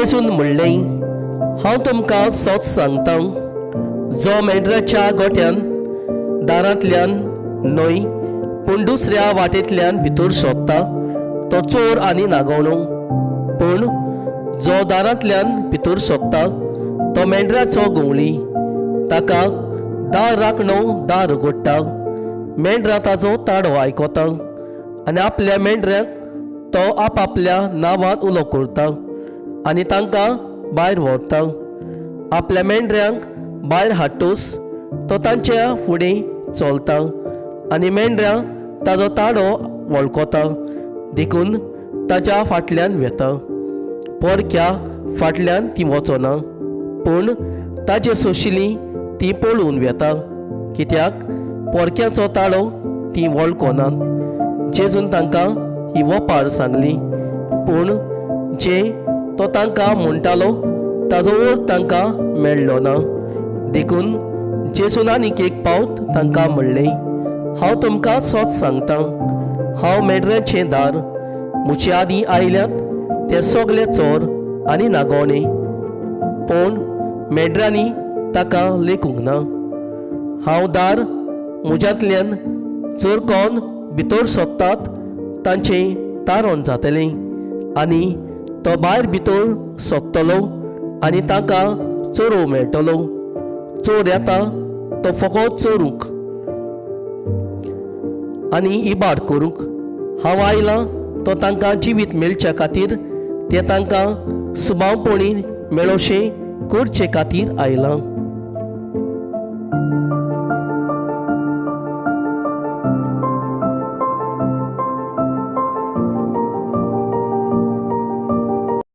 जेजून म्हणलें, हांव तुमकां सच सांगतां, जो मेंढराच्या गोट्यान दारांतल्यान न्हय पूण दुसऱ्या वाटेंतल्यान भितर सोदता तो चोर आनी नागवणो, पूण जो दारांतल्यान भितर सोदता तो मेंढराचो गवळी. ताका दार राखणो दार उगडटा. मेंढरां ताजो ताडो आयकता आनी आपल्या मेंढऱ्यांक तो आपल्या नांवान उलो करता आनी तांकां भायर व्हरता. आपल्या मेंढऱ्यांक भायर हाडटूस तो तांच्या फुडें चलता आनी मेंढऱ्यां ताजो ताडो वळखता देखून ताच्या फाटल्यान वेता. पोरक्या फाटल्यान ती वचना, पूण ताचे सोशिली ती पळून वेता, कित्याक पोरक्याचो ताळो ती वळखनात. जेजून तांकां ही वपार सांगली, पूण जे तो तांकां म्हणटालो ताजो अर्थ तांकां मेळ्ळो ना. देखून जेजून आनीक एक पावट तांकां म्हणलें, हांव तुमकां सच सांगतां, हांव मेंढऱ्यांचें दार. म्हजे आदीं आयल्यात ते सगळे चोर आनी नागवणे, पूण मेंढरांनी ताका लेखूंक ना. हांव दार. म्हज्यांतल्यान जर कोण भितर सोदतात तांचें तारण जातलें आनी तो भायर भितर सोदतलो आनी ताका चोरूं मेळटलो. चोर येता तो फकत चोरूंक आनी इबाड करूंक. हांव आयलां तो तांकां जिवीत मेळचे खातीर, ते तांकां सुबावपणी मेळोशें करचे खातीर आयलां.